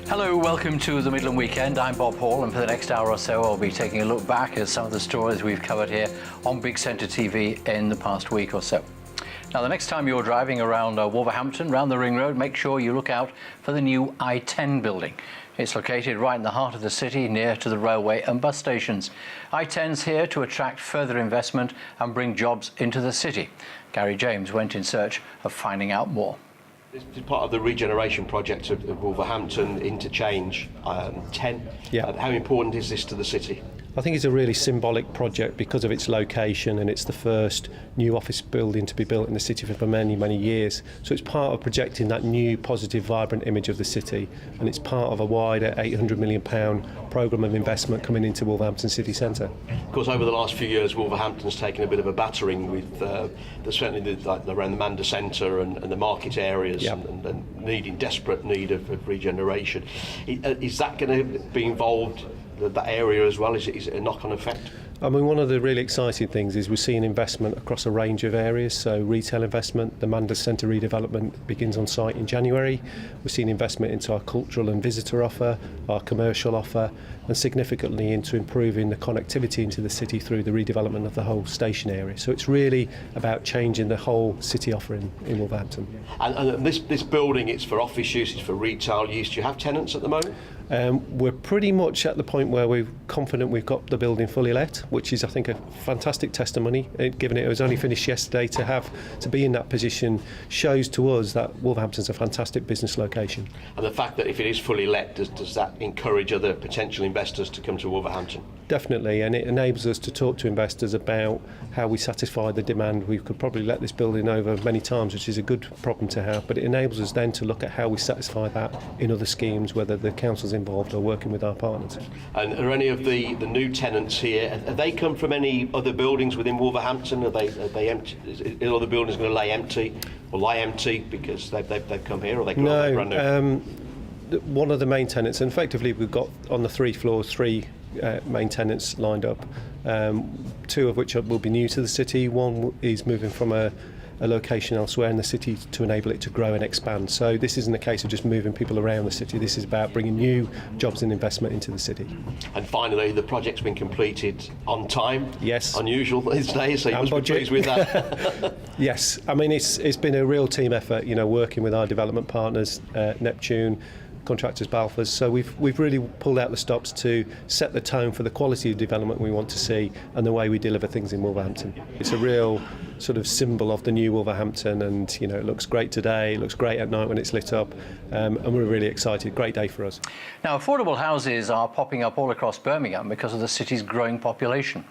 Hello, welcome to the Midland Weekend. I'm Bob Hall, and for the next hour or so I'll be taking a look back at some of the stories we've covered here on Big Centre TV in the past week or so. Now, the next time you're driving around Wolverhampton, round the Ring Road, make sure you look out for the new I-10 building. It's located right in the heart of the city, near to the railway and bus stations. I-10's here to attract further investment and bring jobs into the city. Gary James went in search of finding out more. This is part of the regeneration project of Wolverhampton Interchange 10. Yeah. How important is this to the city? I think it's a really symbolic project because of its location, and it's the first new office building to be built in the city for many, many years. So it's part of projecting that new, positive, vibrant image of the city, and it's part of a wider £800 million programme of investment coming into Wolverhampton city centre. Of course, over the last few years, Wolverhampton's taken a bit of a battering with certainly around the Mander Centre and the market areas, Yeah. and desperate need of regeneration. Is that going to be involved? That area as well, is it a knock-on effect? I mean, one of the really exciting things is we're seeing investment across a range of areas. So retail investment, the Mander Centre redevelopment begins on site in January. We're seeing investment into our cultural and visitor offer, our commercial offer, and significantly into improving the connectivity into the city through the redevelopment of the whole station area. So it's really about changing the whole city offering in Wolverhampton. And this building, it's for office use, it's for retail use. Do you have tenants at the moment? We're pretty much at the point where we're confident we've got the building fully let, which is, I think, a fantastic testimony. Given it was only finished yesterday, to be in that position shows to us that Wolverhampton's a fantastic business location. And the fact that if it is fully let, does that encourage other potential investors to come to Wolverhampton? Definitely, and it enables us to talk to investors about how we satisfy the demand. We could probably let this building over many times, which is a good problem to have, but it enables us then to look at how we satisfy that in other schemes, whether the council's involved or working with our partners. And are any of the new tenants here, have they come from any other buildings within Wolverhampton? Are they empty? Are the buildings going to lie empty because they've come here, or they brand new? One of the main tenants, and effectively we've got on the 3 floors, 3 main tenants lined up, 2 of which will be new to the city. One is moving from a location elsewhere in the city to enable it to grow and expand. So this isn't a case of just moving people around the city. This is about bringing new jobs and investment into the city. And finally, the project's been completed on time. Yes. Unusual these days, so you must be pleased with that. Yes. I mean, it's been a real team effort, working with our development partners, Neptune, contractors Balfours. So we've really pulled out the stops to set the tone for the quality of development we want to see and the way we deliver things in Wolverhampton. It's a real sort of symbol of the new Wolverhampton, and it looks great today, it looks great at night when it's lit up, and we're really excited. Great day for us. Now, affordable houses are popping up all across Birmingham because of the city's growing population.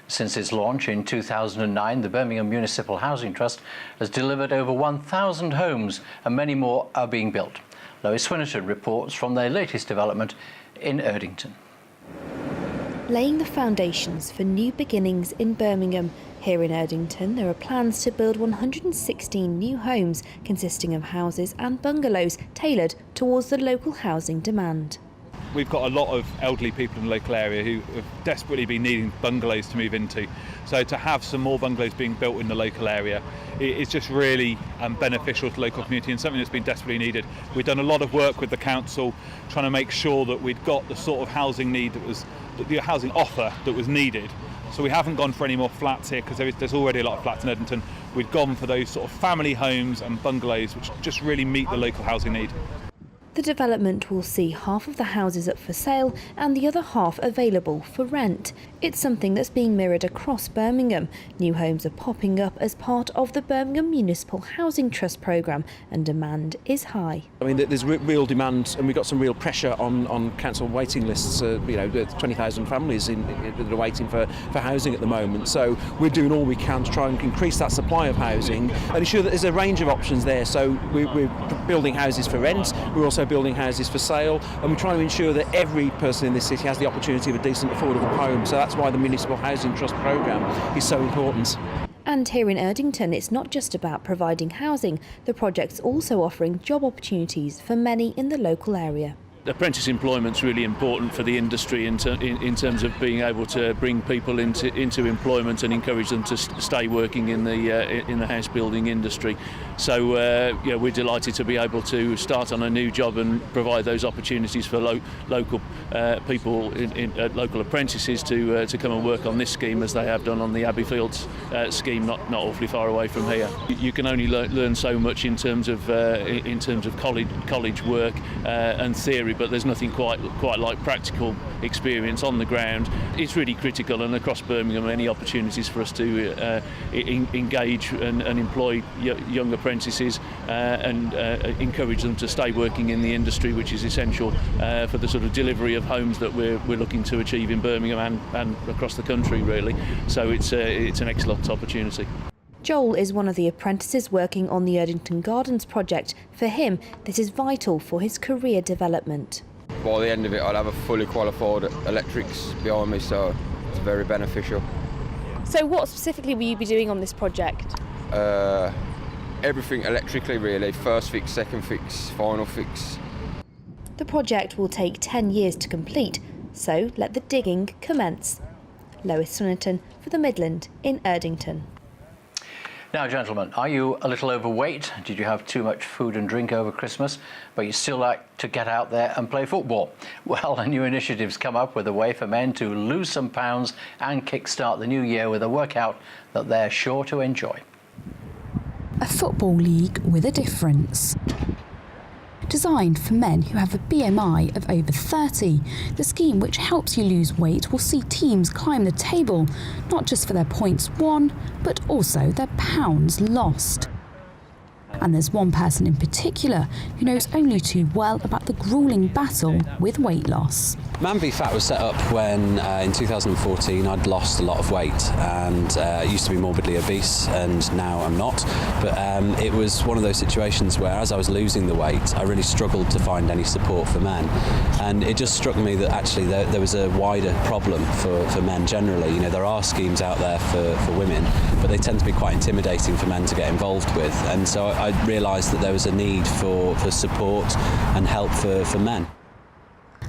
Since its launch in 2009, the Birmingham Municipal Housing Trust has delivered over 1,000 homes, and many more are being built. Lois Swinnerton reports from their latest development in Erdington. Laying the foundations for new beginnings in Birmingham. Here in Erdington, there are plans to build 116 new homes consisting of houses and bungalows tailored towards the local housing demand. We've got a lot of elderly people in the local area who have desperately been needing bungalows to move into. So to have some more bungalows being built in the local area is just really beneficial to the local community and something that's been desperately needed. We've done a lot of work with the council trying to make sure that we'd got the sort of housing need the housing offer that was needed. So we haven't gone for any more flats here because there's already a lot of flats in Erdington. We've gone for those sort of family homes and bungalows which just really meet the local housing need. The development will see half of the houses up for sale and the other half available for rent. It's something that's being mirrored across Birmingham. New homes are popping up as part of the Birmingham Municipal Housing Trust programme, and demand is high. I mean, there's real demand, and we've got some real pressure on council waiting lists. 20,000 families that are waiting for housing at the moment. So we're doing all we can to try and increase that supply of housing and ensure that there's a range of options there. So we're building houses for rent. We're also building houses for sale, and we're trying to ensure that every person in this city has the opportunity of a decent, affordable home. So that's why the Municipal Housing Trust programme is so important. And here in Erdington, it's not just about providing housing. The project's also offering job opportunities for many in the local area. Apprentice employment's really important for the industry in terms of being able to bring people into employment and encourage them to stay working in the house building industry. So we're delighted to be able to start on a new job and provide those opportunities for local people, local apprentices to come and work on this scheme as they have done on the Abbey Fields scheme, not awfully far away from here. You can only learn so much in terms of college work and theory, but there's nothing quite like practical experience on the ground. It's really critical, and across Birmingham any opportunities for us to engage and employ young apprentices and encourage them to stay working in the industry, which is essential for the sort of delivery of homes that we're looking to achieve in Birmingham and across the country really. So it's an excellent opportunity. Joel is one of the apprentices working on the Erdington Gardens project. For him, this is vital for his career development. By the end of it, I'll have a fully qualified electrics behind me, so it's very beneficial. So what specifically will you be doing on this project? Everything electrically really, first fix, second fix, final fix. The project will take 10 years to complete, so let the digging commence. Lois Sunnington for the Midland in Erdington. Now, gentlemen, are you a little overweight? Did you have too much food and drink over Christmas, but you still like to get out there and play football? Well, a new initiative's come up with a way for men to lose some pounds and kickstart the new year with a workout that they're sure to enjoy. A football league with a difference. Designed for men who have a BMI of over 30, the scheme, which helps you lose weight, will see teams climb the table, not just for their points won, but also their pounds lost. And there's one person in particular who knows only too well about the gruelling battle with weight loss. Man v Fat was set up when in 2014 I'd lost a lot of weight and used to be morbidly obese, and now I'm not. But it was one of those situations where as I was losing the weight, I really struggled to find any support for men. And it just struck me that actually there was a wider problem for men generally. You know, there are schemes out there for women, but they tend to be quite intimidating for men to get involved with. And so I realised that there was a need for support and help for men.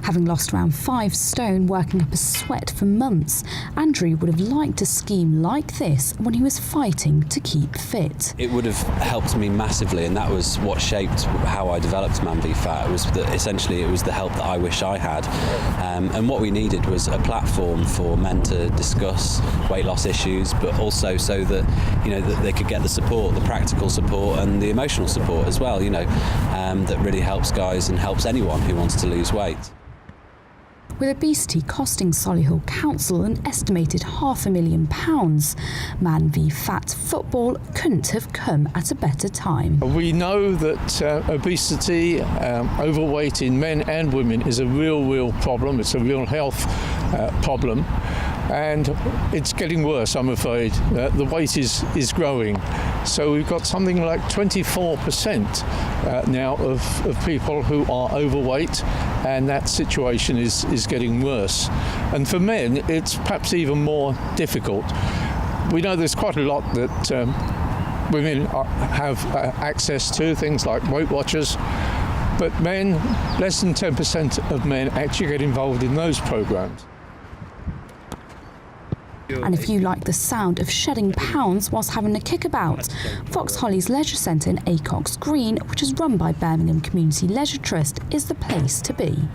Having lost around 5 stone working up a sweat for months, Andrew would have liked a scheme like this when he was fighting to keep fit. It would have helped me massively, and that was what shaped how I developed Man v Fat. It was that essentially it was the help that I wish I had, and what we needed was a platform for men to discuss weight loss issues, but also so that that they could get the support, the practical support and the emotional support as well. That really helps guys and helps anyone who wants to lose weight. With obesity costing Solihull Council an estimated £500,000, Man v Fat football couldn't have come at a better time. We know that obesity, overweight in men and women is a real problem. It's a real health problem, and it's getting worse, I'm afraid. The weight is growing. So we've got something like 24% now of people who are overweight, and that situation is getting worse. And for men, it's perhaps even more difficult. We know there's quite a lot that women have access to, things like Weight Watchers, but men, less than 10% of men actually get involved in those programs. And if you like the sound of shedding pounds whilst having a kickabout, Foxholly's Leisure Centre in Acox Green, which is run by Birmingham Community Leisure Trust, is the place to be.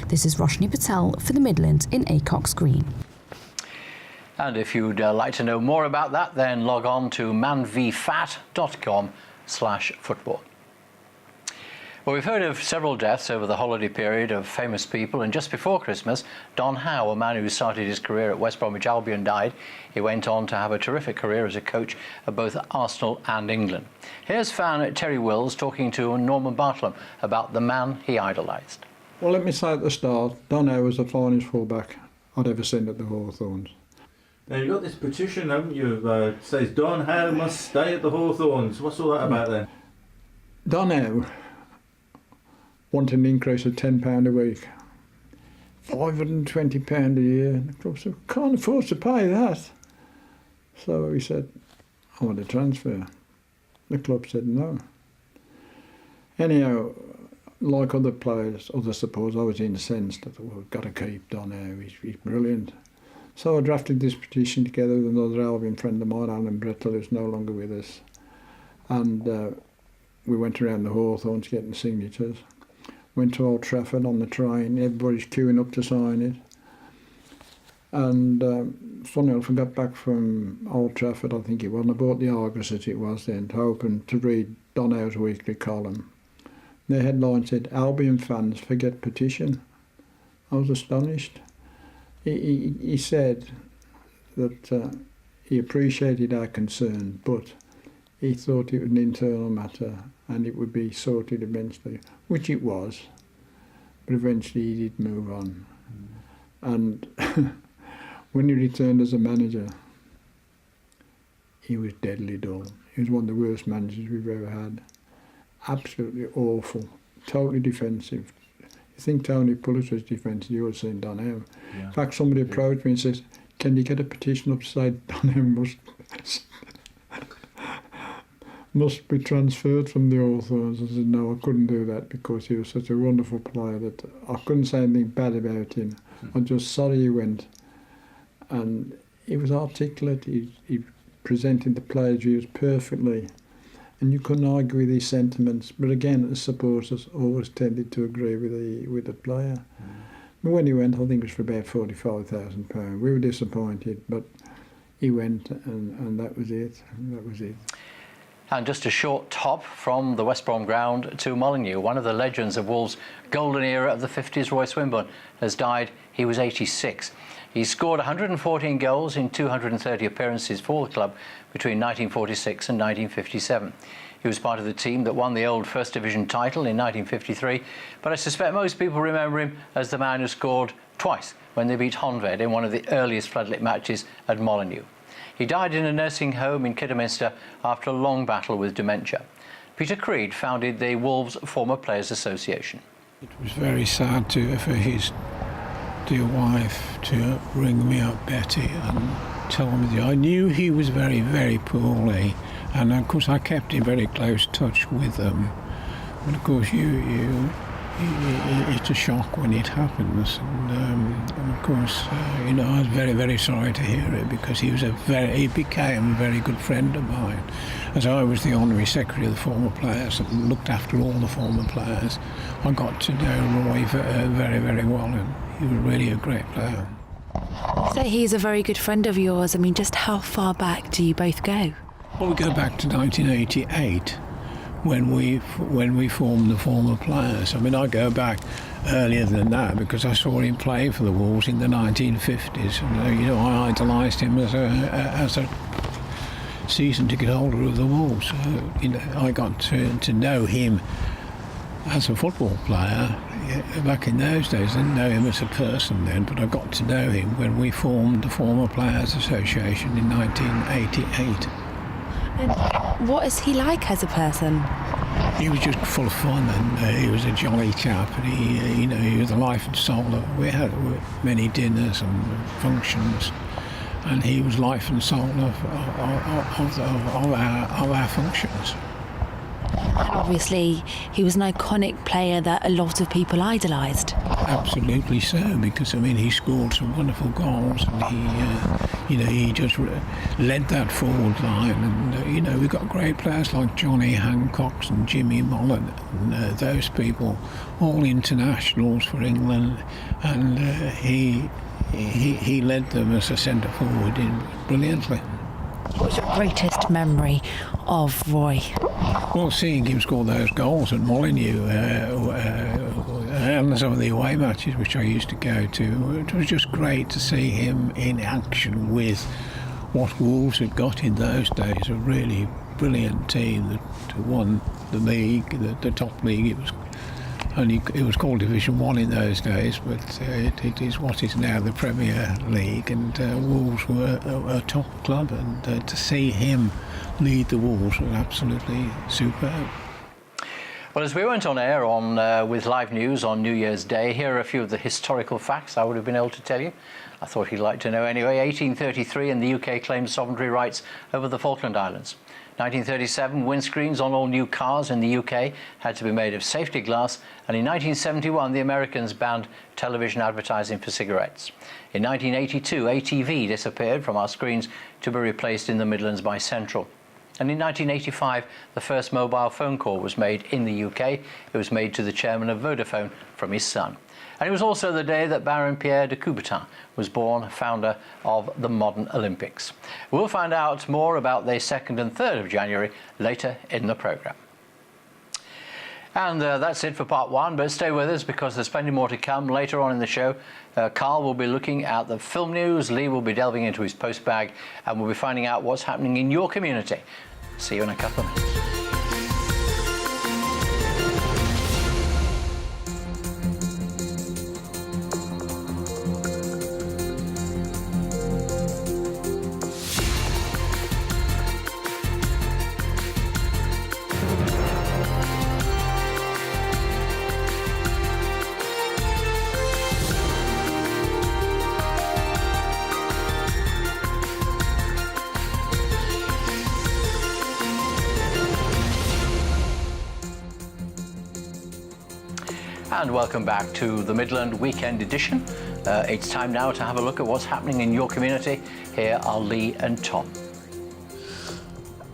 This is Roshni Patel for the Midland in Acox Green. And if you'd like to know more about that, then log on to manvfat.com/football. Well, we've heard of several deaths over the holiday period of famous people, and just before Christmas, Don Howe, a man who started his career at West Bromwich Albion, died. He went on to have a terrific career as a coach of both Arsenal and England. Here's fan Terry Wills talking to Norman Bartlam about the man he idolised. Well, let me say at the start, Don Howe was the finest fullback I'd ever seen at the Hawthorns. Now, you've got this petition, haven't you, says Don Howe must stay at the Hawthorns. What's all that about then? Don Howe wanted an increase of £10 a week, £520 a year. And of course, I can't afford to pay that. So he said, I want a transfer. The club said no. Anyhow, like other players, other supporters, I was incensed that we've got to keep Don Howe. He's brilliant. So I drafted this petition together with another Albion friend of mine, Alan Brettle, who's no longer with us. And we went around the Hawthorns getting signatures. Went to Old Trafford on the train. Everybody's queuing up to sign it. And funny enough, I got back from Old Trafford, I think it was, and I bought the Argus as it was then, to open to read Don Howe's weekly column. The headline said, "Albion fans forget petition." I was astonished. He said that he appreciated our concern, but he thought it was an internal matter and it would be sorted eventually, which it was. But eventually he did move on. And when he returned as a manager, he was deadly dull. He was one of the worst managers we've ever had. Absolutely awful, totally defensive. You think Tony Pulis was defensive, you would have seen Don Howe. Yeah. In fact, somebody approached me and says, "Can you get a petition up to say Don Howe must be transferred from the Hawthorns?" I said, no, I couldn't do that because he was such a wonderful player that I couldn't say anything bad about him. I'm just sorry he went. And he was articulate, he presented the players' views perfectly. And you couldn't argue with his sentiments, but again, as supporters always tended to agree with the player. But when he went, I think it was for about £45,000. We were disappointed, but he went, and that was it. That was it. And just a short hop from the West Brom ground to Molineux. One of the legends of Wolves' golden era of the 50s, Roy Swinburne, has died. He was 86. He scored 114 goals in 230 appearances for the club between 1946 and 1957. He was part of the team that won the old First Division title in 1953, but I suspect most people remember him as the man who scored twice when they beat Honved in one of the earliest floodlit matches at Molineux. He died in a nursing home in Kidderminster after a long battle with dementia. Peter Creed founded the Wolves Former Players Association. It was very sad for his dear wife to ring me up, Betty, and tell me that I knew he was very, very poorly, and of course I kept in very close touch with them. But of course it's a shock when it happens, and of course I was very, very sorry to hear it, because he became a very good friend of mine. As I was the honorary secretary of the former players and looked after all the former players, I got to know Roy very, very well, and he was really a great player. So he's a very good friend of yours. I mean, just how far back do you both go? Well, we go back to 1988. When we formed the former players. I mean, I go back earlier than that because I saw him play for the Wolves in the 1950s, and I idolised him as a season ticket holder of the Wolves. So, I got to know him as a football player back in those days. I didn't know him as a person then, but I got to know him when we formed the Former Players Association in 1988. And what is he like as a person? He was just full of fun, and he was a jolly chap, and he was the life and soul. We had many dinners and functions, and he was life and soul of our functions. And obviously, he was an iconic player that a lot of people idolised. Absolutely so, because he scored some wonderful goals, and he just led that forward line. And we've got great players like Johnny Hancock and Jimmy Mullen, and those people, all internationals for England, and he led them as a centre forward brilliantly. What's your greatest memory of Roy? Well, seeing him score those goals at Molineux and some of the away matches which I used to go to, it was just great to see him in action with what Wolves had got in those days, a really brilliant team that won the league, the top league. It was called Division 1 in those days, but it is what is now the Premier League, and Wolves were a top club, and to see him lead the Wolves was absolutely superb. Well, as we went on air with live news on New Year's Day, here are a few of the historical facts I would have been able to tell you. I thought you'd like to know anyway. 1833 and the UK claimed sovereignty rights over the Falkland Islands. 1937, windscreens on all new cars in the UK had to be made of safety glass, and in 1971 the Americans banned television advertising for cigarettes. In 1982, ATV disappeared from our screens to be replaced in the Midlands by Central. And in 1985, the first mobile phone call was made in the UK. It was made to the chairman of Vodafone from his son. And it was also the day that Baron Pierre de Coubertin was born, founder of the modern Olympics. We'll find out more about the 2nd and 3rd of January later in the programme. And that's it for part one, but stay with us because there's plenty more to come later on in the show. Carl will be looking at the film news, Lee will be delving into his postbag, and we'll be finding out what's happening in your community. See you in a couple of minutes. And welcome back to the Midland Weekend edition. It's time now to have a look at what's happening in your community. Here are Lee and Tom.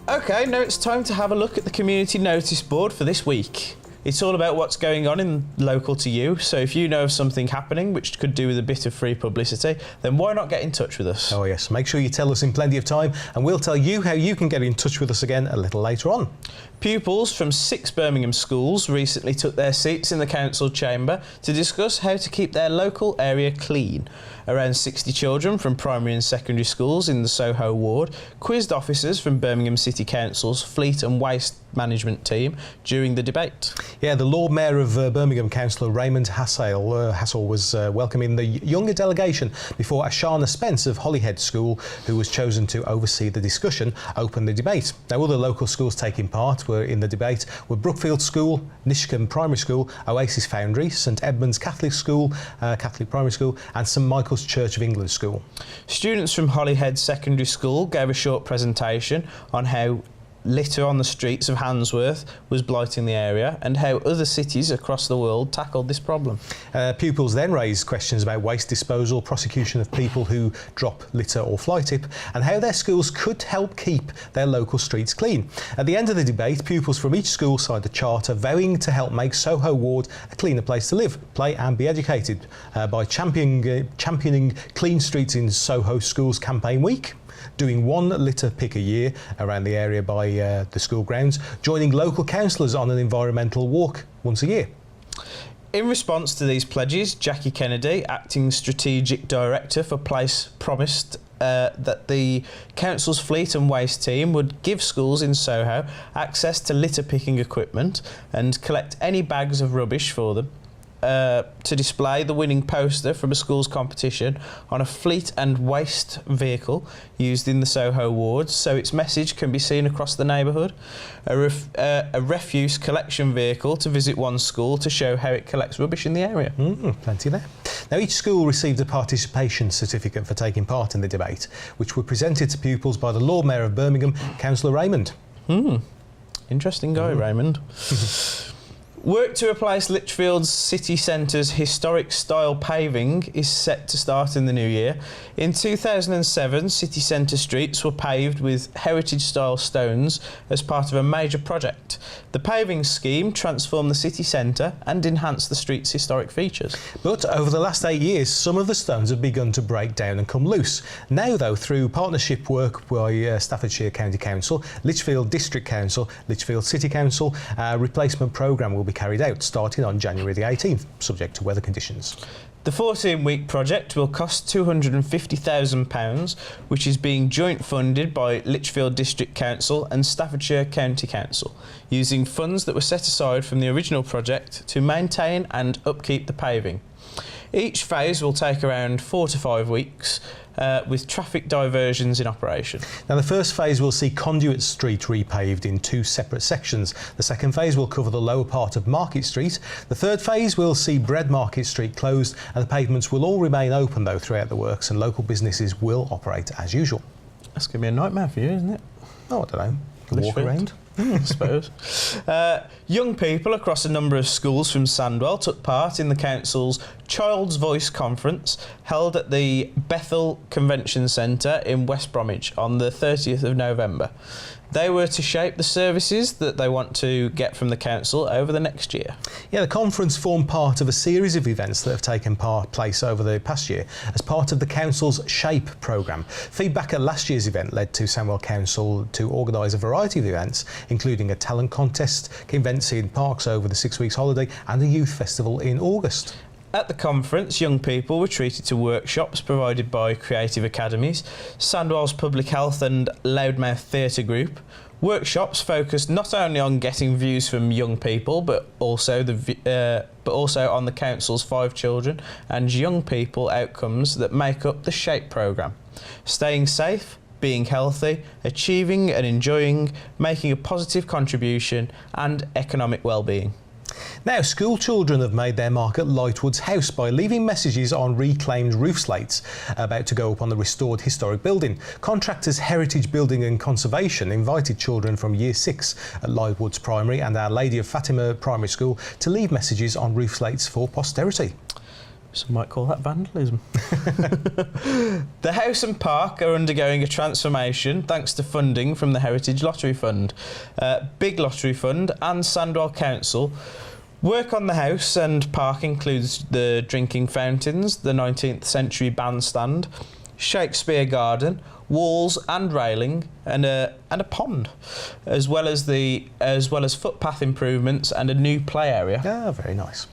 Okay, now it's time to have a look at the community notice board for this week. It's all about what's going on in local to you, so if you know of something happening which could do with a bit of free publicity, then why not get in touch with us? Oh yes, make sure you tell us in plenty of time and we'll tell you how you can get in touch with us again a little later on. Pupils from 6 Birmingham schools recently took their seats in the council chamber to discuss how to keep their local area clean. Around 60 children from primary and secondary schools in the Soho ward quizzed officers from Birmingham City Council's Fleet and Waste Management team during the debate. Yeah, the Lord Mayor of Birmingham, Councillor Raymond Hassell was welcoming the younger delegation before Ashana Spence of Holyhead School, who was chosen to oversee the discussion, opened the debate. Now, other local schools taking part in the debate were Brookfield School, Nishcombe Primary School, Oasis Foundry, St Edmund's Catholic School, Catholic Primary School, and St Michael's Church of England School. Students from Holyhead Secondary School gave a short presentation on how litter on the streets of Handsworth was blighting the area and how other cities across the world tackled this problem. Pupils then raised questions about waste disposal, prosecution of people who drop litter or fly tip, and how their schools could help keep their local streets clean. At the end of the debate, pupils from each school signed a charter vowing to help make Soho Ward a cleaner place to live, play and be educated by championing Clean Streets in Soho Schools campaign week, doing 1 litter pick a year around the area by the school grounds, joining local councillors on an environmental walk once a year. In response to these pledges, Jackie Kennedy, Acting Strategic Director for Place, promised that the council's fleet and waste team would give schools in Soho access to litter picking equipment and collect any bags of rubbish for them. To display the winning poster from a school's competition on a fleet and waste vehicle used in the Soho wards, so its message can be seen across the neighbourhood. A refuse collection vehicle to visit one school to show how it collects rubbish in the area. Plenty there. Now, each school received a participation certificate for taking part in the debate, which were presented to pupils by the Lord Mayor of Birmingham, Councillor Raymond. Interesting guy, Raymond. Work to replace Lichfield's city centre's historic style paving is set to start in the new year. In 2007, city centre streets were paved with heritage style stones as part of a major project. The paving scheme transformed the city centre and enhanced the street's historic features. But over the last 8 years, some of the stones have begun to break down and come loose. Now, though, through partnership work by Staffordshire County Council, Lichfield District Council, Lichfield City Council, a replacement programme will be carried out starting on January the 18th, subject to weather conditions. The 14-week project will cost £250,000, which is being joint funded by Lichfield District Council and Staffordshire County Council, using funds that were set aside from the original project to maintain and upkeep the paving. Each phase will take around 4 to 5 weeks, with traffic diversions in operation. Now, the first phase will see Conduit Street repaved in 2 separate sections. The second phase will cover the lower part of Market Street. The third phase will see Bread Market Street closed, and the pavements will all remain open though throughout the works, and local businesses will operate as usual. That's going to be a nightmare for you, isn't it? Oh, I don't know. walk around. I suppose. Young people across a number of schools from Sandwell took part in the council's Child's Voice Conference held at the Bethel Convention Centre in West Bromwich on the 30th of November. They were to shape the services that they want to get from the council over the next year. Yeah, the conference formed part of a series of events that have taken place over the past year as part of the council's SHAPE programme. Feedback at last year's event led to Sandwell Council to organise a variety of events, including a talent contest, events in parks over the 6 weeks holiday and a youth festival in August. At the conference, young people were treated to workshops provided by Creative Academies, Sandwell's Public Health and Loudmouth Theatre Group. Workshops focused not only on getting views from young people, but also on the council's 5 children and young people outcomes that make up the SHAPE programme. Staying safe, being healthy, achieving and enjoying, making a positive contribution and economic well-being. Now, school children have made their mark at Lightwood's house by leaving messages on reclaimed roof slates about to go up on the restored historic building. Contractors Heritage Building and Conservation invited children from Year 6 at Lightwood's Primary and Our Lady of Fatima Primary School to leave messages on roof slates for posterity. Some might call that vandalism. The house and park are undergoing a transformation thanks to funding from the Heritage Lottery Fund, Big Lottery Fund and Sandwell Council. Work on the house and park includes the drinking fountains, the 19th century bandstand, Shakespeare Garden, walls and railing, and a pond, as well as footpath improvements and a new play area. Ah, very nice.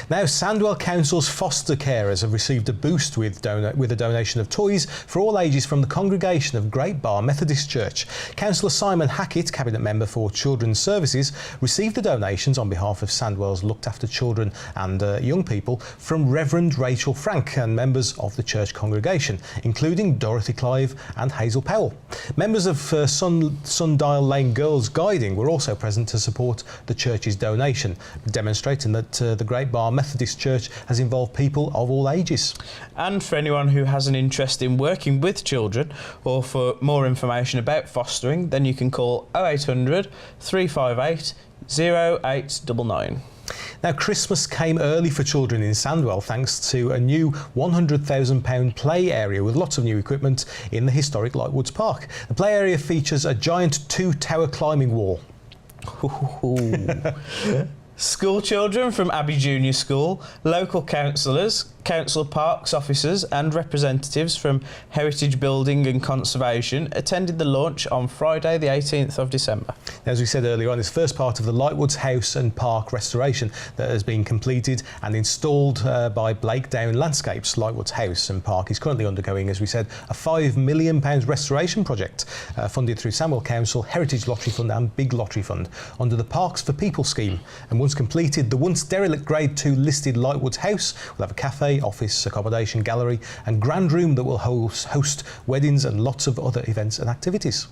Now, Sandwell Council's foster carers have received a boost with a donation of toys for all ages from the congregation of Great Bar Methodist Church. Councillor Simon Hackett, Cabinet Member for Children's Services, received the donations on behalf of Sandwell's looked after children and young people from Reverend Rachel Frank and members of the church congregation, including Dorothy Clive and Hazel Powell. Members of Sundial Lane Girls Guiding were also present to support the church's donation, demonstrating that the Great Bar Methodist Church has involved people of all ages. And for anyone who has an interest in working with children or for more information about fostering, then you can call 0800 358 0899. Now, Christmas came early for children in Sandwell thanks to a new £100,000 play area with lots of new equipment in the historic Lightwoods Park. The play area features a giant 2-tower climbing wall. School children from Abbey Junior School, local councillors, council parks officers and representatives from Heritage Building and Conservation attended the launch on Friday the 18th of December. As we said earlier on, it's the first part of the Lightwoods House and Park restoration that has been completed and installed by Blakedown Landscapes. Lightwoods House and Park is currently undergoing, as we said, a £5 million restoration project funded through Sandwell Council, Heritage Lottery Fund and Big Lottery Fund under the Parks for People scheme. And once completed, the once derelict Grade 2 listed Lightwoods House will have a cafe, office, accommodation, gallery and grand room that will host weddings and lots of other events and activities.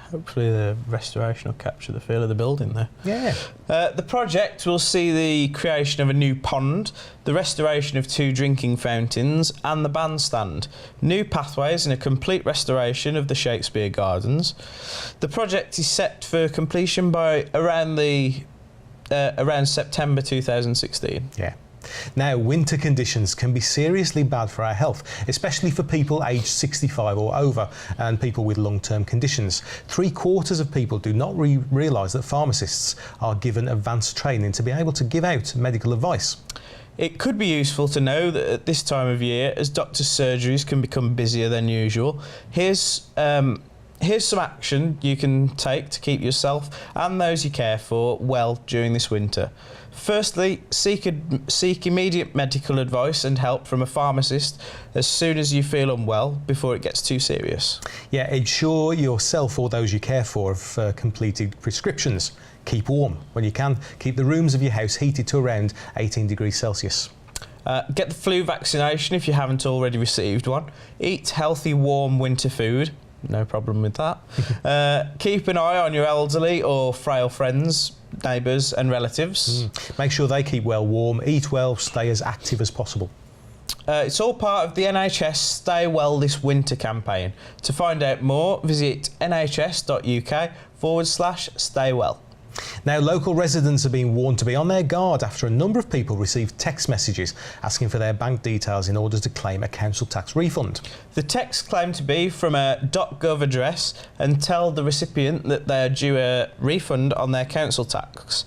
Hopefully the restoration will capture the feel of the building there. Yeah. The project will see the creation of a new pond, the restoration of 2 drinking fountains and the bandstand, new pathways and a complete restoration of the Shakespeare Gardens. The project is set for completion by around September 2016. Yeah. Now, winter conditions can be seriously bad for our health, especially for people aged 65 or over and people with long-term conditions. 3/4 of people do not realise that pharmacists are given advanced training to be able to give out medical advice. It could be useful to know that at this time of year, as doctors' surgeries can become busier than usual, here's some action you can take to keep yourself and those you care for well during this winter. Firstly, seek immediate medical advice and help from a pharmacist as soon as you feel unwell before it gets too serious. Yeah, ensure yourself or those you care for have completed prescriptions. Keep warm. When you can, keep the rooms of your house heated to around 18 degrees Celsius. Get the flu vaccination if you haven't already received one. Eat healthy, warm winter food. No problem with that. Keep an eye on your elderly or frail friends, neighbours and relatives. Make sure they keep well warm, eat well, stay as active as possible. It's all part of the NHS Stay Well This Winter campaign. To find out more, visit nhs.uk www.airspace.co.uk/stay well. Now, local residents are being warned to be on their guard after a number of people received text messages asking for their bank details in order to claim a council tax refund. The texts claim to be from a .gov address and tell the recipient that they are due a refund on their council tax.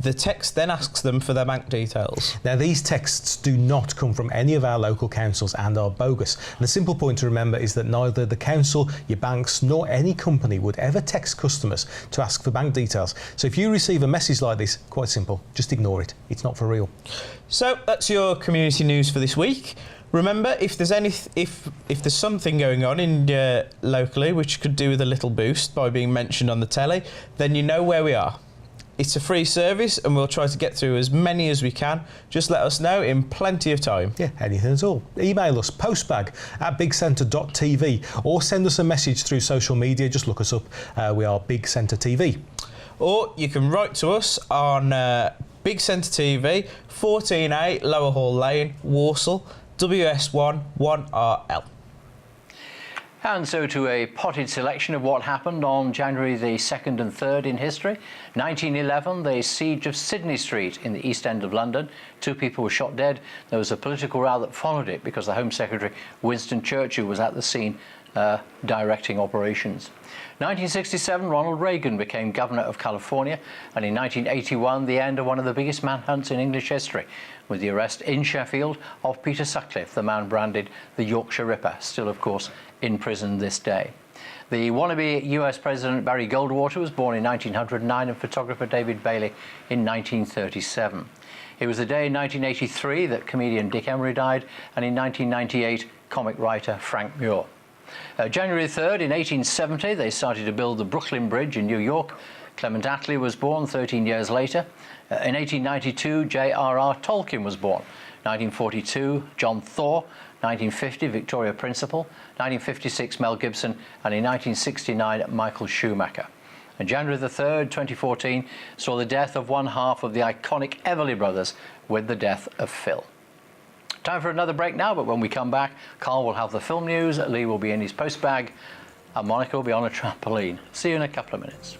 The text then asks them for their bank details. Now, these texts do not come from any of our local councils and are bogus. And the simple point to remember is that neither the council, your banks, nor any company would ever text customers to ask for bank details. So if you receive a message like this, quite simple, just ignore it. It's not for real. So that's your community news for this week. Remember, if there's something going on in locally which could do with a little boost by being mentioned on the telly, then you know where we are. It's a free service and we'll try to get through as many as we can. Just let us know in plenty of time. Yeah, anything at all. Email us, postbag@bigcentre.tv, or send us a message through social media. Just look us up. We are Big Centre TV. Or you can write to us on Big Centre TV, 14A Lower Hall Lane, Walsall, WS1 1RL. And so to a potted selection of what happened on January the 2nd and 3rd in history. 1911, the siege of Sydney Street in the East End of London. 2 people were shot dead. There was a political row that followed it because the Home Secretary, Winston Churchill, was at the scene directing operations. 1967, Ronald Reagan became Governor of California. And in 1981, the end of one of the biggest manhunts in English history, with the arrest in Sheffield of Peter Sutcliffe, the man branded the Yorkshire Ripper, still, of course, in prison this day. The wannabe US President Barry Goldwater was born in 1909 and photographer David Bailey in 1937. It was the day in 1983 that comedian Dick Emery died, and in 1998, comic writer Frank Muir. January 3rd, in 1870, they started to build the Brooklyn Bridge in New York. Clement Attlee was born 13 years later. In 1892, J.R.R. Tolkien was born. 1942, John Thaw. 1950, Victoria Principal. 1956, Mel Gibson. And in 1969, Michael Schumacher. And January the 3rd, 2014, saw the death of one half of the iconic Everly Brothers with the death of Phil. Time for another break now, but when we come back, Carl will have the film news, Lee will be in his post bag, and Monica will be on a trampoline. See you in a couple of minutes.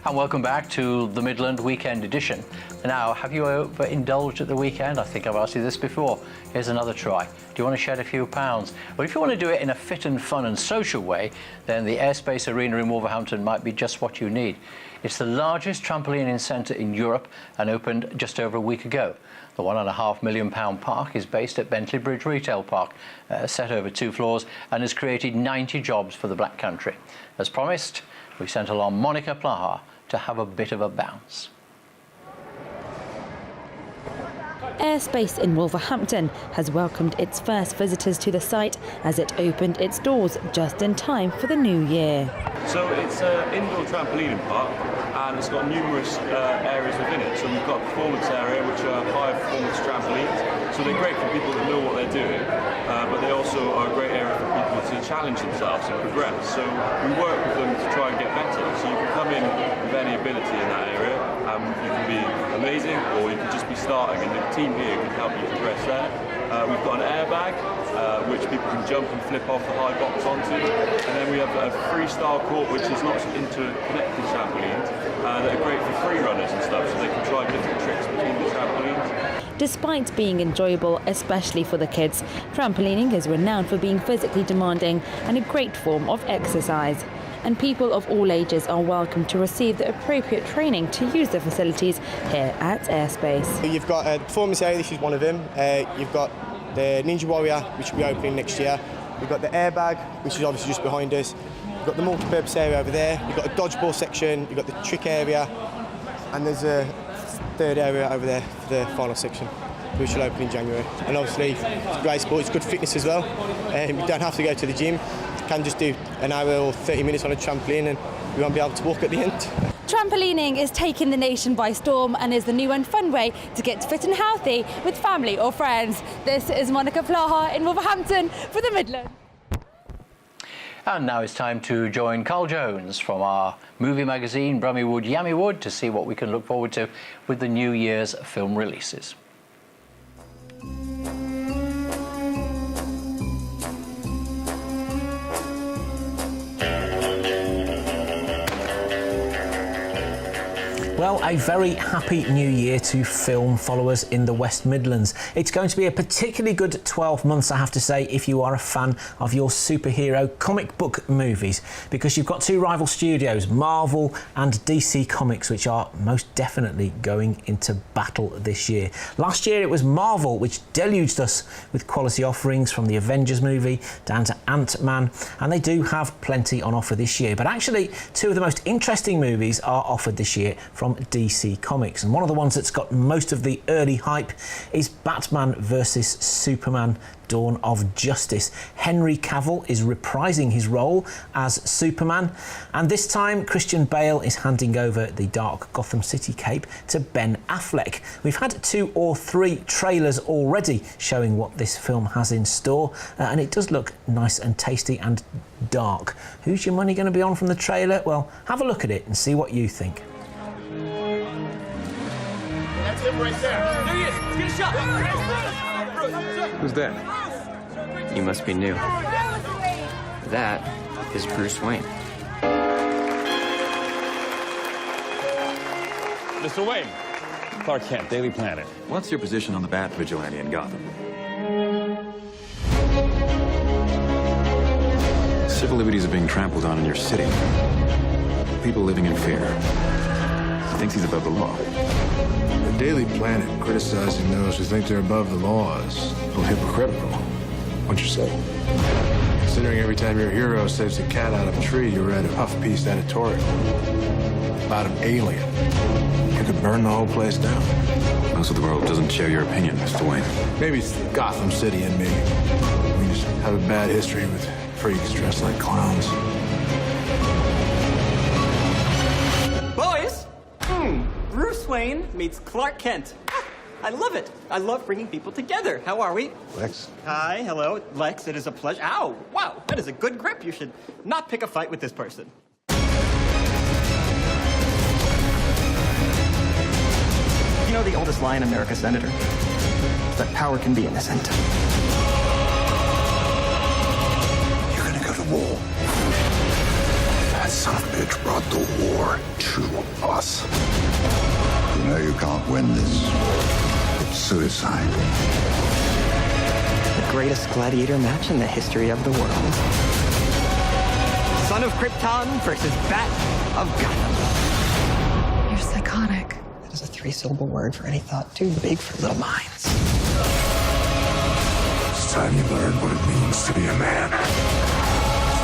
And welcome back to the Midland Weekend edition. Now, have you overindulged at the weekend? I think I've asked you this before. Here's another try. Do you want to shed a few pounds? Well, if you want to do it in a fit and fun and social way, then the Airspace Arena in Wolverhampton might be just what you need. It's the largest trampolining centre in Europe and opened just over a week ago. The £1.5 million park is based at Bentley Bridge Retail Park, set over 2 floors, and has created 90 jobs for the Black Country. As promised, we sent along Monica Plaha to have a bit of a bounce. Airspace in Wolverhampton has welcomed its first visitors to the site as it opened its doors just in time for the new year. So it's an indoor trampolining park and it's got numerous areas within it. So we've got a performance area which are high performance trampolines. So they're great for people that know what they're doing, but they also are a great area for people to challenge themselves and progress. So we work with them to try and get better. So you can come in with any ability in that area. You can be amazing or you can just be starting, and the team here can help you progress there. We've got an airbag which people can jump and flip off the high box onto, and then we have a freestyle court which is not interconnected trampolines that are great for free runners and stuff, so they can try different tricks between the trampolines. Despite being enjoyable, especially for the kids, trampolining is renowned for being physically demanding and a great form of exercise. And people of all ages are welcome to receive the appropriate training to use the facilities here at Airspace. You've got a performance area, this is one of them. You've got the Ninja Warrior, which will be opening next year. We've got the airbag, which is obviously just behind us. You've got the multi-purpose area over there. You've got a dodgeball section. You've got the trick area. And there's a third area over there for the final section. which will open in January. And obviously, it's great sport, it's good fitness as well. You don't have to go to the gym. You can just do an hour or 30 minutes on a trampoline and you won't be able to walk at the end. Trampolining is taking the nation by storm and is the new and fun way to get fit and healthy with family or friends. This is Monica Plaha in Wolverhampton for the Midland. And now it's time to join Carl Jones from our movie magazine, Brummywood Yammywood, to see what we can look forward to with the New Year's film releases. Well, a very happy new year to film followers in the West Midlands. It's going to be a particularly good 12 months, I have to say, if you are a fan of your superhero comic book movies, because you've got two rival studios, Marvel and DC Comics, which are most definitely going into battle this year. Last year it was Marvel which deluged us with quality offerings, from the Avengers movie down to Ant-Man, and they do have plenty on offer this year. But actually, two of the most interesting movies are offered this year from DC Comics, and one of the ones that's got most of the early hype is Batman vs Superman: Dawn of Justice. Henry Cavill is reprising his role as Superman, and this time Christian Bale is handing over the dark Gotham City cape to Ben Affleck. We've had 2 or 3 trailers already showing what this film has in store, and it does look nice and tasty and dark. Who's your money going to be on from the trailer? Well, have a look at it and see what you think. That's him right there. There he is. Let's get a shot. Who's that? You must be new. That is Bruce Wayne. Mr. Wayne. Clark Kent, Daily Planet. What's your position on the Bat Vigilante in Gotham? Civil liberties are being trampled on in your city. People living in fear. He thinks he's above the law. The Daily Planet criticizing those who think they're above the law is a little hypocritical. What'd you say? Considering every time your hero saves a cat out of a tree, you read a puff-piece editorial about an alien. You could burn the whole place down. Most of the world doesn't share your opinion, Mr. Wayne. Maybe it's Gotham City and me. We just have a bad history with freaks dressed like clowns. Boys! Bruce Wayne meets Clark Kent. I love it. I love bringing people together. How are we? Lex. Hi, hello. Lex, it is a pleasure. Ow! Wow, that is a good grip. You should not pick a fight with this person. You know the oldest lie in America, Senator? It's that power can be innocent. You're gonna go to war. That son of a bitch brought the war to us. You know you can't win this. It's suicide. The greatest gladiator match in the history of the world. Son of Krypton versus Bat of Gotham. You're psychotic. That is a 3-syllable word for any thought too big for little minds. It's time you learn what it means to be a man.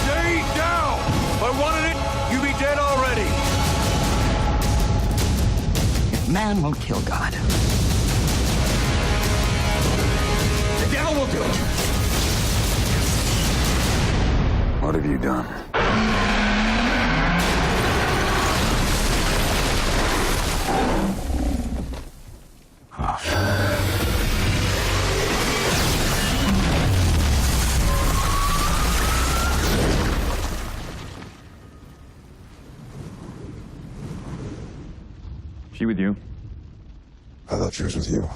Stay down! If I wanted it, you'd be dead already. If man won't kill God, the devil will do it. What have you done? She with you? I thought she was with you.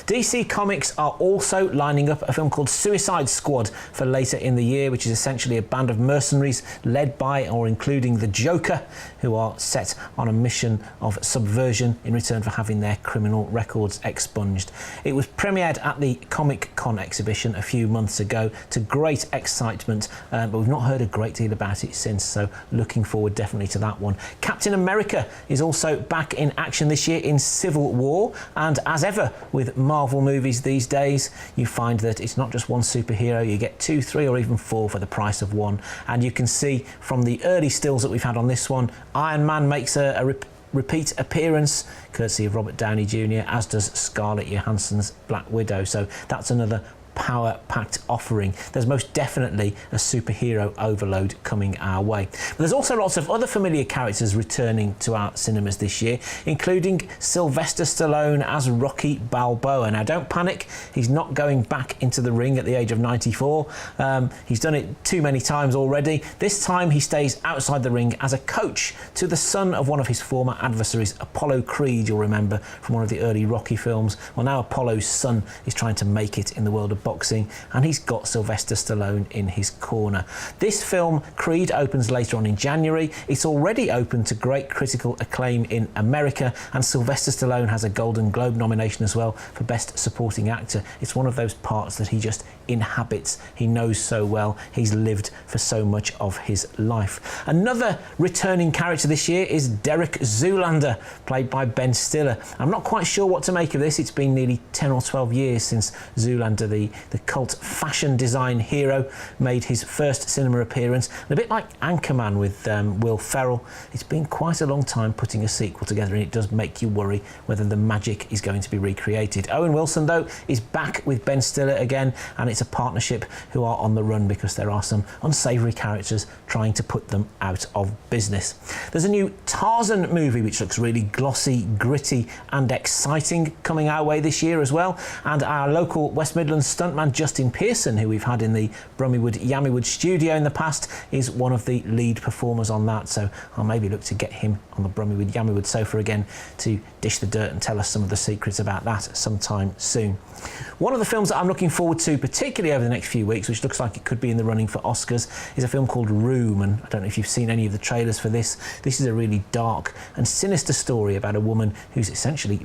DC Comics are also lining up a film called Suicide Squad for later in the year, which is essentially a band of mercenaries led by or including the Joker, who are set on a mission of subversion in return for having their criminal records expunged. It was premiered at the Comic Con exhibition a few months ago to great excitement, but we've not heard a great deal about it since, so looking forward definitely to that one. Captain America is also back in action this year in Civil War, and as ever with Marvel Marvel movies these days, you find that it's not just one superhero, you get 2, 3 or even 4 for the price of one. And you can see from the early stills that we've had on this one, Iron Man makes a repeat appearance, courtesy of Robert Downey Jr., as does Scarlett Johansson's Black Widow. So that's another power-packed offering. There's most definitely a superhero overload coming our way. But there's also lots of other familiar characters returning to our cinemas this year, including Sylvester Stallone as Rocky Balboa. Now, don't panic, he's not going back into the ring at the age of 94. He's done it too many times already. This time he stays outside the ring as a coach to the son of one of his former adversaries, Apollo Creed, you'll remember from one of the early Rocky films. Well, now Apollo's son is trying to make it in the world of boxing, and he's got Sylvester Stallone in his corner. This film, Creed, opens later on in January. It's already open to great critical acclaim in America, and Sylvester Stallone has a Golden Globe nomination as well for Best Supporting Actor. It's one of those parts that he just inhabits. He knows so well. He's lived for so much of his life. Another returning character this year is Derek Zoolander, played by Ben Stiller. I'm not quite sure what to make of this. It's been nearly 10 or 12 years since Zoolander, the cult fashion design hero, made his first cinema appearance. And a bit like Anchorman with Will Ferrell, it's been quite a long time putting a sequel together, and it does make you worry whether the magic is going to be recreated. Owen Wilson, though, is back with Ben Stiller again, and it's a partnership who are on the run because there are some unsavoury characters trying to put them out of business. There's a new Tarzan movie which looks really glossy, gritty and exciting coming our way this year as well, and our local West Midlands stuntman Justin Pearson, who we've had in the Brummywood Yammywood studio in the past, is one of the lead performers on that, so I'll maybe look to get him on the Brummywood Yammywood sofa again to dish the dirt and tell us some of the secrets about that sometime soon. One of the films that I'm looking forward to, particularly over the next few weeks, which looks like it could be in the running for Oscars, is a film called Room, and I don't know if you've seen any of the trailers for this. This is a really dark and sinister story about a woman who's essentially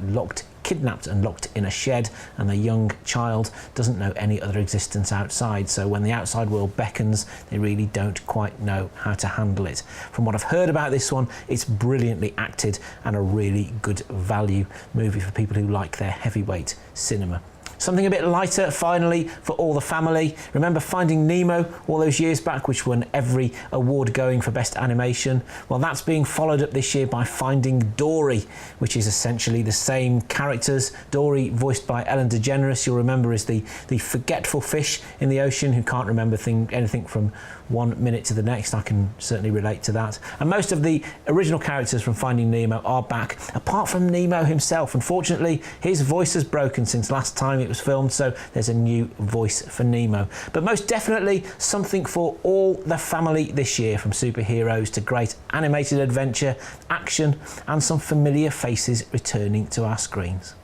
kidnapped and locked in a shed, and the young child doesn't know any other existence outside, so when the outside world beckons, they really don't quite know how to handle it. From what I've heard about this one, it's brilliantly acted and a really good value movie for people who like their heavyweight cinema. Something a bit lighter, finally, for all the family. Remember Finding Nemo all those years back, which won every award going for Best Animation? Well, that's being followed up this year by Finding Dory, which is essentially the same characters. Dory, voiced by Ellen DeGeneres, you'll remember, is the forgetful fish in the ocean who can't remember anything from 1 minute to the next. I can certainly relate to that. And most of the original characters from Finding Nemo are back, apart from Nemo himself. Unfortunately, his voice has broken since last time it was filmed, so there's a new voice for Nemo. But most definitely something for all the family this year, from superheroes to great animated adventure, action, and some familiar faces returning to our screens.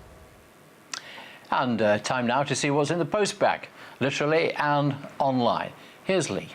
And time now to see what's in the post bag, literally and online. Here's Lee.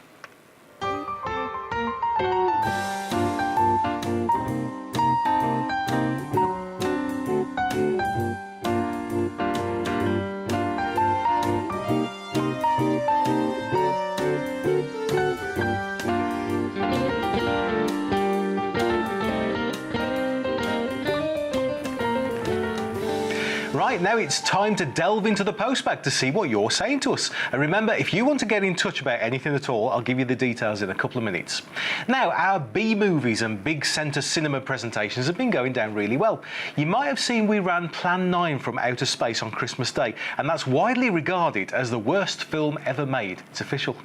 Right, now it's time to delve into the postbag to see what you're saying to us. And remember, if you want to get in touch about anything at all, I'll give you the details in a couple of minutes. Now, our B-movies and big centre cinema presentations have been going down really well. You might have seen we ran Plan 9 from Outer Space on Christmas Day, and that's widely regarded as the worst film ever made. It's official.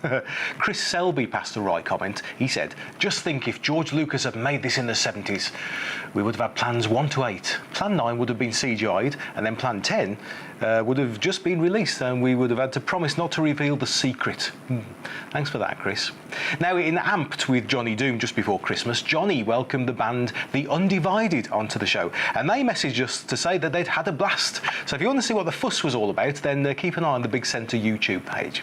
Chris Selby passed the right comment. He said, "Just think if George Lucas had made this in the 70s, we would have had plans 1 to 8. Plan 9 would have been CGI'd, and then Plan 10 would have just been released, and we would have had to promise not to reveal the secret." Thanks for that, Chris. Now, in Amped with Johnny Doom just before Christmas, Johnny welcomed the band The Undivided onto the show, and they messaged us to say that they'd had a blast. So if you want to see what the fuss was all about, then keep an eye on the Big Centre YouTube page.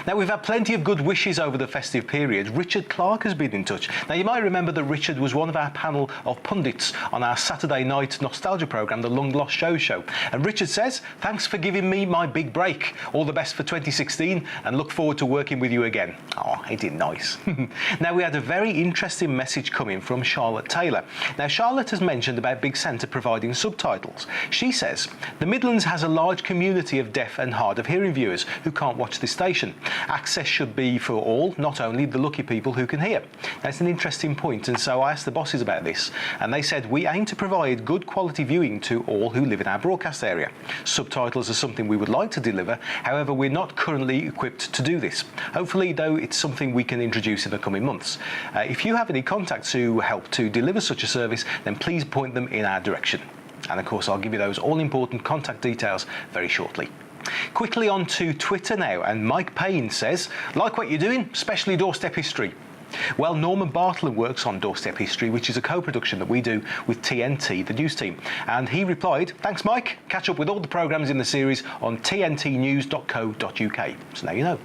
Now, we've had plenty of good wishes over the festive period. Richard Clark has been in touch. Now, you might remember that Richard was one of our panel of pundits on our Saturday night nostalgia programme, The Long Lost Show. And Richard says, thanks for giving me my big break. All the best for 2016 and look forward to working with you again. Oh, ain't it nice? Now, we had a very interesting message coming from Charlotte Taylor. Now, Charlotte has mentioned about Big Centre providing subtitles. She says, the Midlands has a large community of deaf and hard of hearing viewers who can't watch this station. Access should be for all, not only the lucky people who can hear. That's an interesting point, and so I asked the bosses about this, and they said we aim to provide good quality viewing to all who live in our broadcast area. Subtitles are something we would like to deliver, however we're not currently equipped to do this. Hopefully, though, it's something we can introduce in the coming months. If you have any contacts who help to deliver such a service, then please point them in our direction. And of course, I'll give you those all-important contact details very shortly. Quickly on to Twitter now, and Mike Payne says, like what you're doing, especially Doorstep History. Well, Norman Bartlett works on Doorstep History, which is a co-production that we do with TNT, the news team. And he replied, thanks, Mike. Catch up with all the programmes in the series on tntnews.co.uk. So now you know.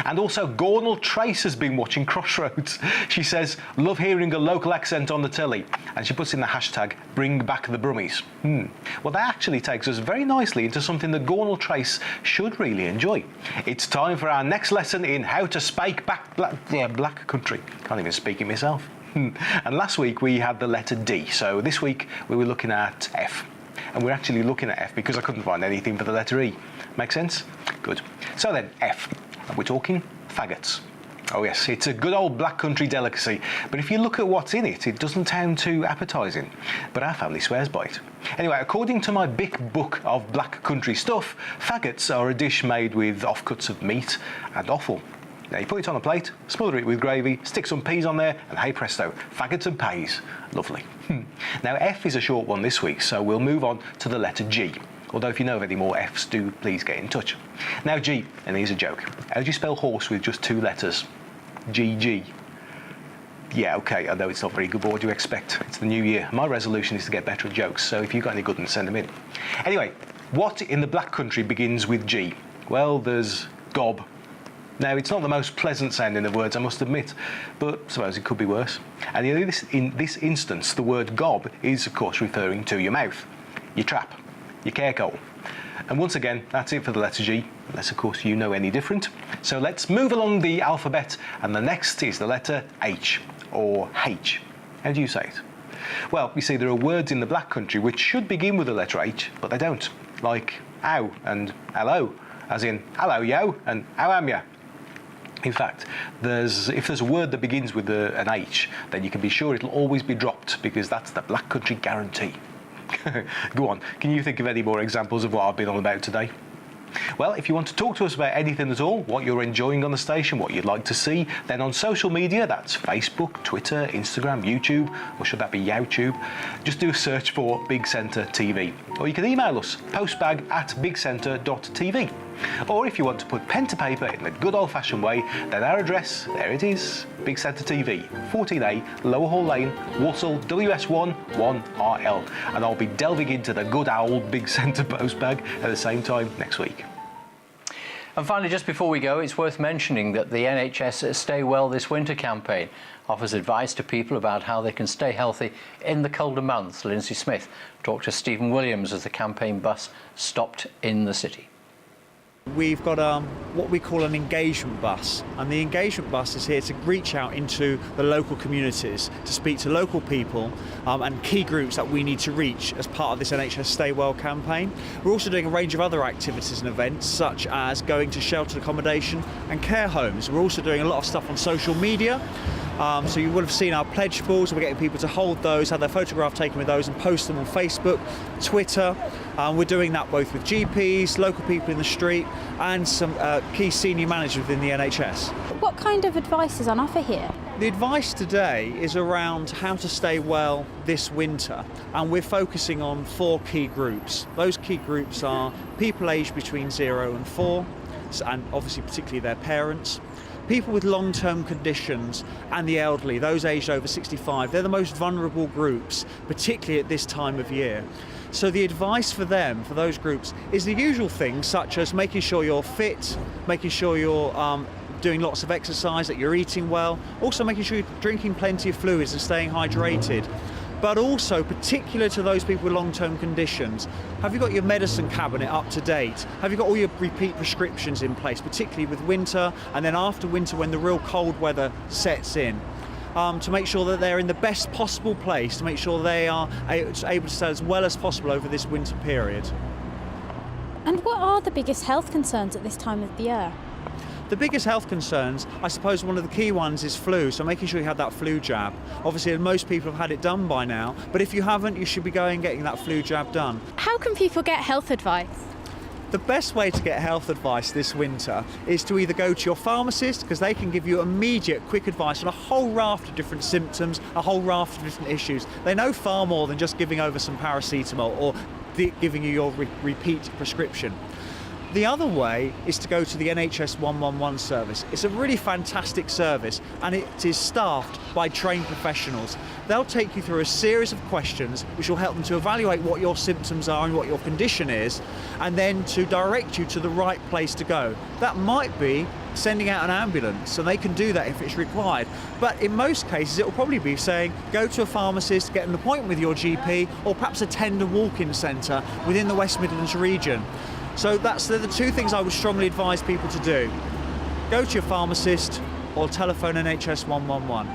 And also, Gornal Trace has been watching Crossroads. She says, love hearing a local accent on the telly. And she puts in the hashtag, bring back the Brummies. Well, that actually takes us very nicely into something that Gornal Trace should really enjoy. It's time for our next lesson in how to speak black country. Can't even speak it myself. And last week we had the letter D, so this week we were looking at F. And we're actually looking at F because I couldn't find anything for the letter E. Make sense? Good. So then, F. We're talking faggots. Oh yes, it's a good old black country delicacy, but if you look at what's in it, it doesn't sound too appetising. But our family swears by it. Anyway, according to my big book of black country stuff, faggots are a dish made with offcuts of meat and offal. Now you put it on a plate, smother it with gravy, stick some peas on there, and hey presto, faggots and peas. Lovely. Now F is a short one this week, so we'll move on to the letter G. Although if you know of any more Fs, do please get in touch. Now G, and here's a joke. How do you spell horse with just 2 letters? GG. Yeah, okay, I know it's not very good, but what do you expect? It's the new year. My resolution is to get better at jokes, so if you've got any good ones, send them in. Anyway, what in the black country begins with G? Well, there's gob. Now, it's not the most pleasant sounding of words, I must admit, but I suppose it could be worse. And in this instance, the word gob is, of course, referring to your mouth, your trap, your carecole. And once again, that's it for the letter G, unless, of course, you know any different. So let's move along the alphabet, and the next is the letter H, or H. How do you say it? Well, you see, there are words in the black country which should begin with the letter H, but they don't, like ow and hello, as in hello yo and how am ya? In fact, if there's a word that begins with an H, then you can be sure it'll always be dropped, because that's the black country guarantee. Go on, can you think of any more examples of what I've been on about today? Well, if you want to talk to us about anything at all, what you're enjoying on the station, what you'd like to see, then on social media, that's Facebook, Twitter, Instagram, YouTube, or should that be YouTube, just do a search for Big Centre TV. Or you can email us, postbag@bigcentre.tv. Or if you want to put pen to paper in the good old-fashioned way, then our address, there it is, Big Centre TV, 14A, Lower Hall Lane, Walsall, WS1 1RL. And I'll be delving into the good old Big Centre postbag at the same time next week. And finally, just before we go, it's worth mentioning that the NHS Stay Well This Winter campaign offers advice to people about how they can stay healthy in the colder months. Lindsay Smith talked to Stephen Williams as the campaign bus stopped in the city. We've got what we call an engagement bus, and the engagement bus is here to reach out into the local communities, to speak to local people and key groups that we need to reach as part of this NHS Stay Well campaign. We're also doing a range of other activities and events, such as going to sheltered accommodation and care homes. We're also doing a lot of stuff on social media. So you would have seen our pledge balls. We're getting people to hold those, have their photograph taken with those and post them on Facebook, Twitter. We're doing that both with GPs, local people in the street and some key senior managers within the NHS. What kind of advice is on offer here? The advice today is around how to stay well this winter, and we're focusing on 4 key groups. Those key groups are people aged between 0 and 4, and obviously particularly their parents, people with long-term conditions, and the elderly, those aged over 65. They're the most vulnerable groups, particularly at this time of year. So the advice for them, for those groups, is the usual things such as making sure you're fit, making sure you're doing lots of exercise, that you're eating well, also making sure you're drinking plenty of fluids and staying hydrated. But also, particular to those people with long-term conditions, have you got your medicine cabinet up to date? Have you got all your repeat prescriptions in place, particularly with winter, and then after winter when the real cold weather sets in? To make sure that they're in the best possible place, to make sure they are able to stay as well as possible over this winter period. And what are the biggest health concerns at this time of the year? The biggest health concerns, I suppose one of the key ones is flu, so making sure you have that flu jab. Obviously most people have had it done by now, but if you haven't, you should be going and getting that flu jab done. How can people get health advice? The best way to get health advice this winter is to either go to your pharmacist, because they can give you immediate, quick advice on a whole raft of different symptoms, a whole raft of different issues. They know far more than just giving over some paracetamol or giving you your repeat prescription. The other way is to go to the NHS 111 service. It's a really fantastic service and it is staffed by trained professionals. They'll take you through a series of questions which will help them to evaluate what your symptoms are and what your condition is, and then to direct you to the right place to go. That might be sending out an ambulance, and they can do that if it's required. But in most cases, it will probably be saying, go to a pharmacist, get an appointment with your GP, or perhaps attend a walk-in centre within the West Midlands region. So they're the two things I would strongly advise people to do. Go to your pharmacist or telephone NHS 111.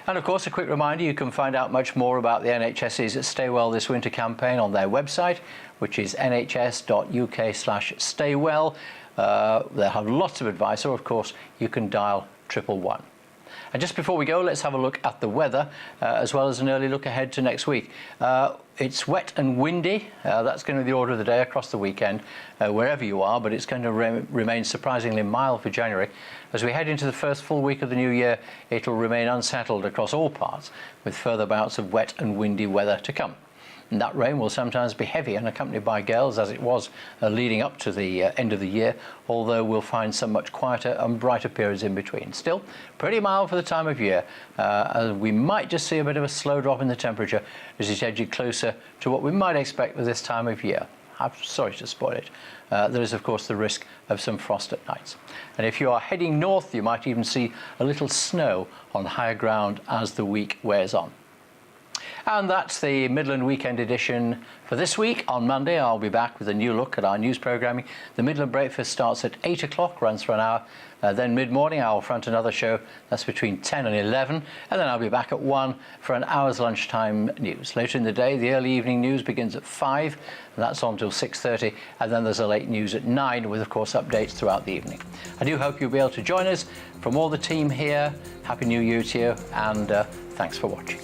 And of course, a quick reminder, you can find out much more about the NHS's Stay Well This Winter campaign on their website, which is nhs.uk/staywell. They'll have lots of advice, or of course, you can dial 111. And just before we go, let's have a look at the weather, as well as an early look ahead to next week. It's wet and windy. That's going to be the order of the day across the weekend, wherever you are, but it's going to remain surprisingly mild for January. As we head into the first full week of the new year, it'll remain unsettled across all parts, with further bouts of wet and windy weather to come. And that rain will sometimes be heavy and accompanied by gales, as it was leading up to the end of the year, although we'll find some much quieter and brighter periods in between. Still, pretty mild for the time of year. We might just see a bit of a slow drop in the temperature as it edges closer to what we might expect for this time of year. I'm sorry to spoil it. There is, of course, the risk of some frost at nights. And if you are heading north, you might even see a little snow on higher ground as the week wears on. And that's the Midland Weekend edition for this week. On Monday, I'll be back with a new look at our news programming. The Midland Breakfast starts at 8 o'clock, runs for an hour. Then mid-morning, I'll front another show. That's between 10 and 11. And then I'll be back at 1 for an hour's lunchtime news. Later in the day, the early evening news begins at 5, and that's on till 6:30. And then there's a late news at 9, with, of course, updates throughout the evening. I do hope you'll be able to join us. From all the team here, Happy New Year to you, and thanks for watching.